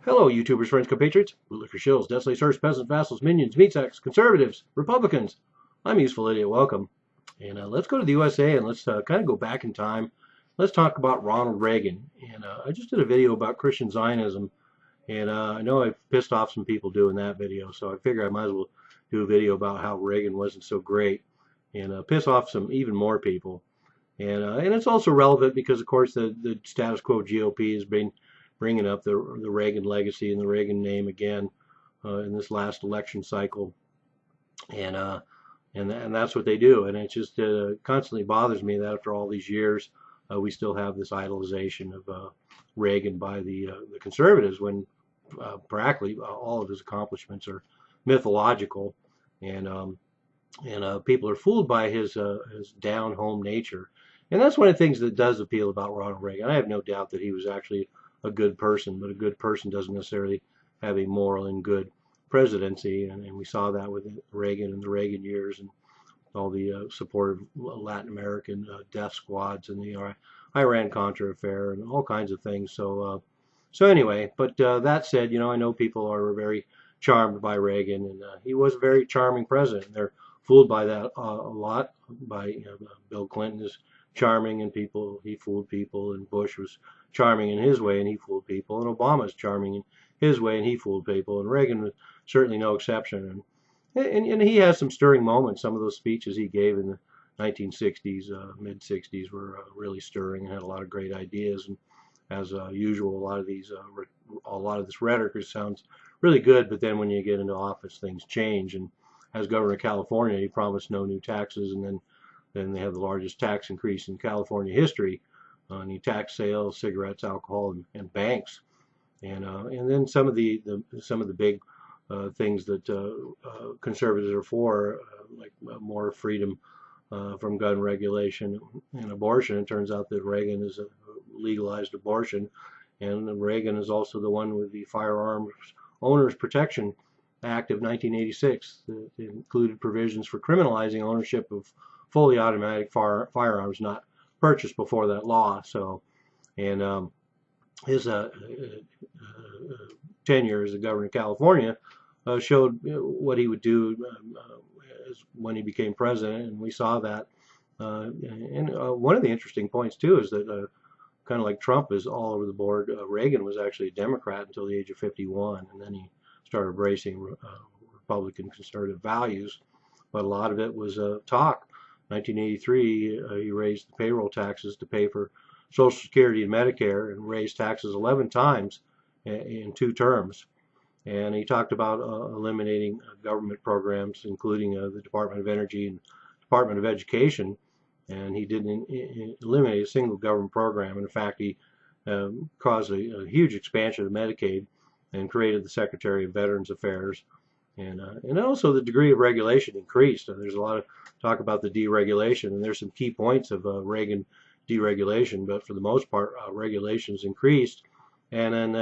Hello, YouTubers, friends, compatriots, bootlicker shills, desolate sirs, peasants, vassals, minions, meat sacks, conservatives, Republicans. I'm Useful Idiot. Welcome. And let's go to the USA and let's kind of go back in time. Let's talk about Ronald Reagan. And I just did a video about Christian Zionism. And I know I've pissed off some people doing that video, so I figure I might as well do a video about how Reagan wasn't so great and piss off some even more people. And it's also relevant because, of course, the status quo GOP has been bringing up the Reagan legacy and the Reagan name again in this last election cycle, and that's what they do. And it just constantly bothers me that after all these years, we still have this idolization of Reagan by the conservatives when practically all of his accomplishments are mythological, and people are fooled by his down home nature. And that's one of the things that does appeal about Ronald Reagan. I have no doubt that he was actually a good person, but a good person doesn't necessarily have a moral and good presidency. And we saw that with Reagan and the Reagan years and all the support of Latin American death squads and the Iran Contra affair and all kinds of things. So anyway, but that said, I know people are very charmed by Reagan, and he was a very charming president. They're fooled by that a lot. By Bill Clinton is charming and he fooled people, and Bush was charming in his way and he fooled people, and Obama is charming in his way and he fooled people, and Reagan was certainly no exception. And he has some stirring moments. Some of those speeches he gave in the 1960s, mid 60s, were really stirring and had a lot of great ideas. And as usual, a lot of this rhetoric sounds really good, but then when you get into office, things change. And as governor of California, he promised no new taxes, and then they have the largest tax increase in California history. He taxed sales, cigarettes, alcohol, and banks. And then some of the big things that conservatives are for, like more freedom from gun regulation and abortion. It turns out that Reagan is legalized abortion, and Reagan is also the one with the Firearms Owners Protection Act of 1986 that included provisions for criminalizing ownership of fully automatic firearms not purchased before that law. So, and his tenure as the governor of California showed what he would do when he became president, and we saw that. And one of the interesting points too is that kind of like Trump is all over the board, Reagan was actually a Democrat until the age of 51, and then he started embracing Republican conservative values. But a lot of it was talk. 1983, he raised the payroll taxes to pay for Social Security and Medicare, and raised taxes 11 times in 2 terms. And he talked about eliminating government programs, including the Department of Energy and Department of Education. And he didn't eliminate a single government program. In fact, he caused a huge expansion of Medicaid and created the Secretary of Veterans Affairs. And also the degree of regulation increased. And there's a lot of talk about the deregulation, and there's some key points of Reagan deregulation, but for the most part, regulations increased. And then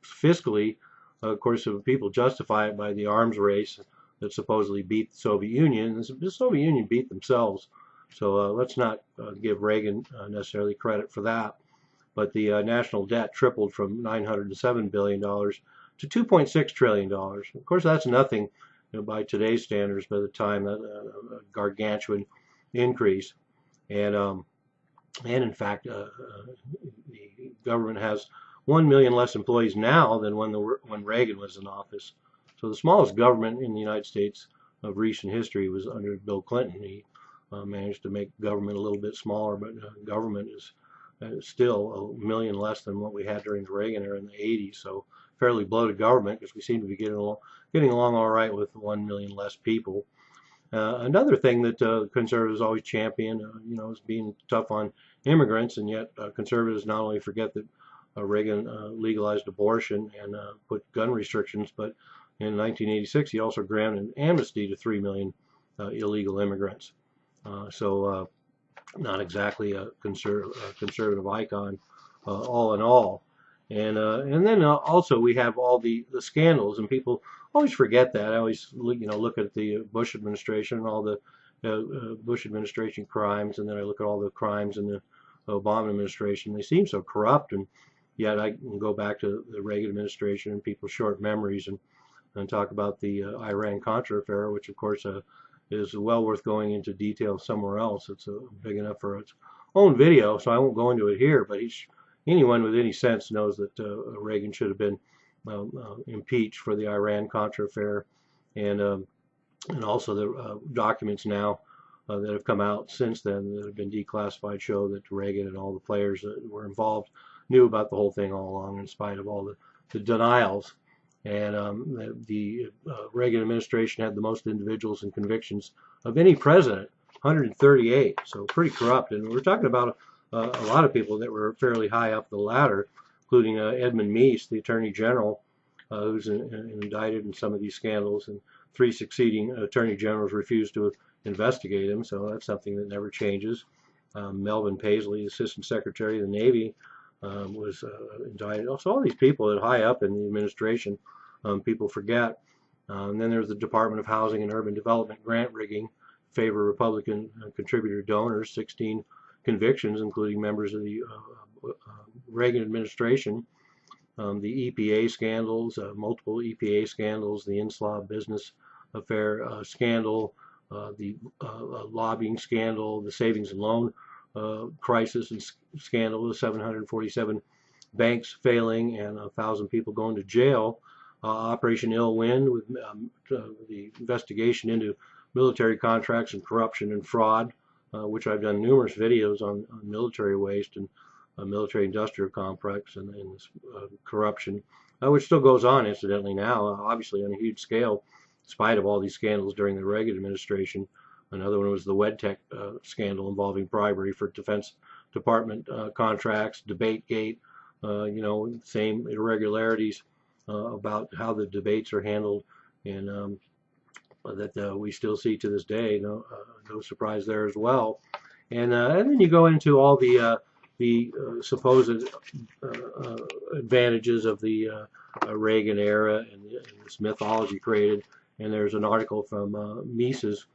fiscally, of course, people justify it by the arms race that supposedly beat the Soviet Union. The Soviet Union beat themselves, so let's not give Reagan necessarily credit for that. But the national debt tripled from $907 billion to $2.6 trillion. Of course, that's nothing by today's standards. By the time, a gargantuan increase. And in fact, the government has 1 million less employees now than when Reagan was in office. So the smallest government in the United States of recent history was under Bill Clinton. He managed to make government a little bit smaller, but government is still 1 million less than what we had during the Reagan era in the 80s. So fairly bloated government, because we seem to be getting along all right with 1 million less people. Another thing that conservatives always champion, is being tough on immigrants, and yet conservatives not only forget that Reagan legalized abortion and put gun restrictions, but in 1986 he also granted an amnesty to 3 million illegal immigrants. So not exactly a conservative icon, all in all. And then also we have all the scandals, and people always forget that. I always look at the Bush administration and all the Bush administration crimes, and then I look at all the crimes in the Obama administration. They seem so corrupt, and yet I can go back to the Reagan administration and people's short memories and talk about the Iran-Contra affair, which of course is well worth going into detail somewhere else. It's big enough for its own video, so I won't go into it here. But anyone with any sense knows that Reagan should have been impeached for the Iran-Contra affair, and also the documents now that have come out since then that have been declassified show that Reagan and all the players that were involved knew about the whole thing all along, in spite of all the denials. And the Reagan administration had the most individuals and convictions of any president, 138, so pretty corrupt. And we're talking about a lot of people that were fairly high up the ladder, including Edmund Meese, the Attorney General, who's indicted in some of these scandals, and 3 succeeding Attorney Generals refused to investigate him, so that's something that never changes. Melvin Paisley, Assistant Secretary of the Navy, was indicted. So all these people that high up in the administration, people forget. And then there's the Department of Housing and Urban Development grant rigging, favor Republican contributor donors, 16 convictions, including members of the Reagan administration. The EPA scandals, multiple EPA scandals, the Inslaw business affair scandal, the lobbying scandal, the savings and loan crisis and scandal, the 747 banks failing and 1,000 people going to jail, Operation Ill Wind with the investigation into military contracts and corruption and fraud, which I've done numerous videos on military waste and military industrial complex and this corruption, which still goes on incidentally now, obviously on a huge scale, in spite of all these scandals during the Reagan administration. Another one was the WedTech scandal involving bribery for Defense Department contracts, DebateGate, same irregularities about how the debates are handled, and that we still see to this day. No surprise there as well. And then you go into all the supposed advantages of the Reagan era and this mythology created. And there's an article from Mises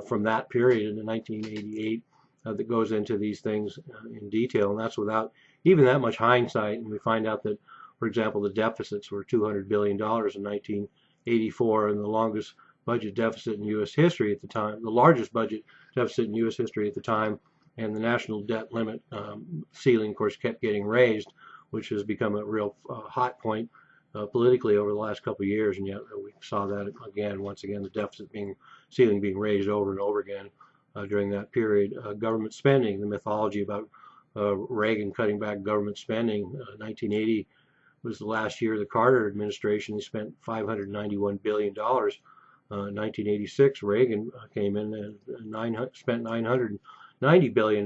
from that period in 1988 that goes into these things in detail, and that's without even that much hindsight. And we find out that, for example, the deficits were $200 billion in 1984, and the longest budget deficit in U.S. history at the time, the largest budget deficit in U.S. history at the time, and the national debt limit ceiling, of course, kept getting raised, which has become a real hot point politically over the last couple of years, and yet we saw that again, once again, the deficit ceiling being raised over and over again during that period. Government spending, the mythology about Reagan cutting back government spending. 1980 was the last year of the Carter administration. They spent $591 billion. 1986, Reagan came in and spent $990 billion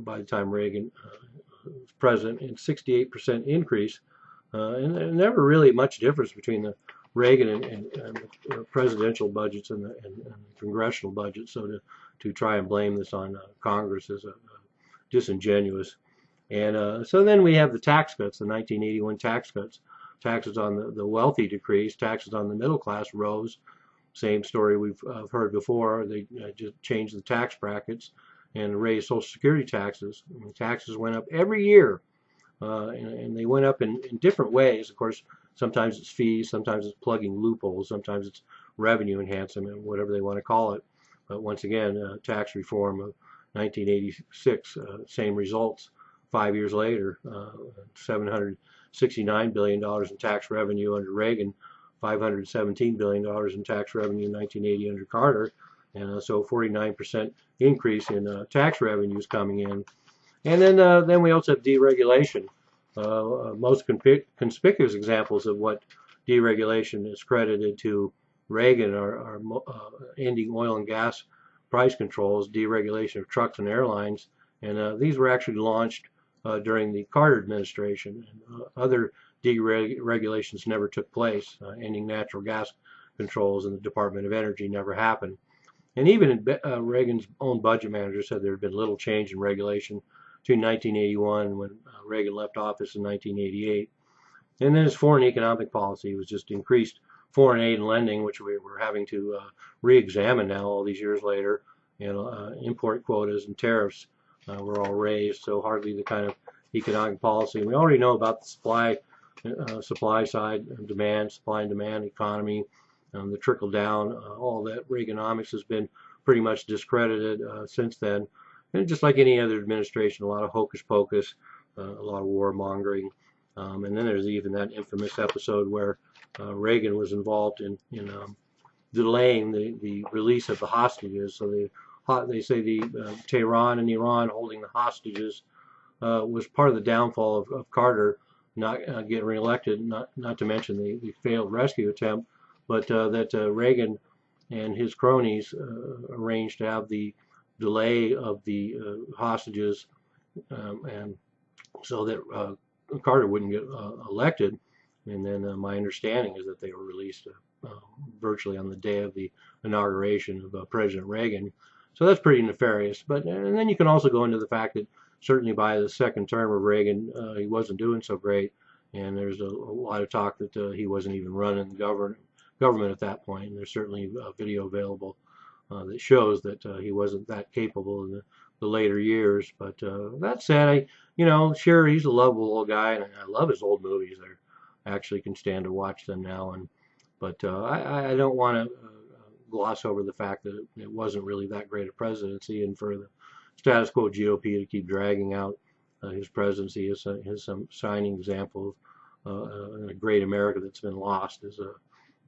by the time Reagan was president, and 68% increase. And never really much difference between the Reagan and the presidential budgets and the congressional budgets. So to try and blame this on Congress is disingenuous. And so then we have the tax cuts, the 1981 tax cuts. Taxes on the wealthy decreased, taxes on the middle class rose. Same story we've heard before. They just changed the tax brackets and raised Social Security taxes. And taxes went up every year. And they went up in different ways. Of course, sometimes it's fees, sometimes it's plugging loopholes, sometimes it's revenue enhancement, whatever they want to call it. But once again, tax reform of 1986, same results 5 years later. $769 billion in tax revenue under Reagan, $517 billion in tax revenue in 1980 under Carter, and so 49% increase in tax revenues coming in. And then we also have deregulation. Most conspicuous examples of what deregulation is credited to Reagan are ending oil and gas price controls, deregulation of trucks and airlines, and these were actually launched during the Carter administration. And, other deregulations never took place. Ending natural gas controls in the Department of Energy never happened. And even Reagan's own budget manager said there had been little change in regulation between 1981 and when Reagan left office in 1988. And then his foreign economic policy was just increased foreign aid and lending, which we're having to re-examine now all these years later. Import quotas and tariffs were all raised, so hardly the kind of economic policy. And we already know about the supply side, supply and demand economy, the trickle down, all that Reaganomics has been pretty much discredited since then. And just like any other administration, a lot of hocus pocus, a lot of warmongering. And then there's even that infamous episode where Reagan was involved in delaying the release of the hostages. So they say Tehran and Iran holding the hostages was part of the downfall of Carter not getting reelected, not to mention the failed rescue attempt, but that Reagan and his cronies arranged to have the delay of the hostages, and so that Carter wouldn't get elected. And then my understanding is that they were released virtually on the day of the inauguration of President Reagan. So that's pretty nefarious. And then you can also go into the fact that certainly by the second term of Reagan, he wasn't doing so great. And there's a lot of talk that he wasn't even running the government at that point. And there's certainly a video available that shows that he wasn't that capable in the later years. But that said, sure, he's a lovable old guy, and I love his old movies. I actually can stand to watch them now. But I don't want to gloss over the fact that it wasn't really that great a presidency, and for the status quo GOP to keep dragging out his presidency is some shining example of a great America that's been lost. Is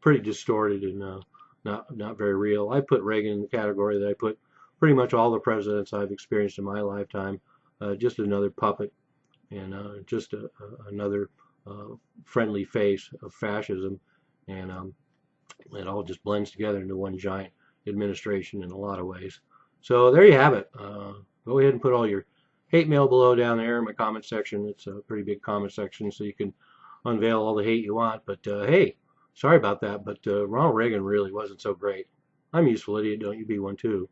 pretty distorted and not very real. I put Reagan in the category that I put pretty much all the presidents I've experienced in my lifetime, just another puppet and just another friendly face of fascism, and it all just blends together into one giant administration in a lot of ways. So there you have it. Go ahead and put all your hate mail below down there in my comment section. It's a pretty big comment section, so you can unveil all the hate you want. But hey, sorry about that, but Ronald Reagan really wasn't so great. I'm a useful idiot, don't you be one too.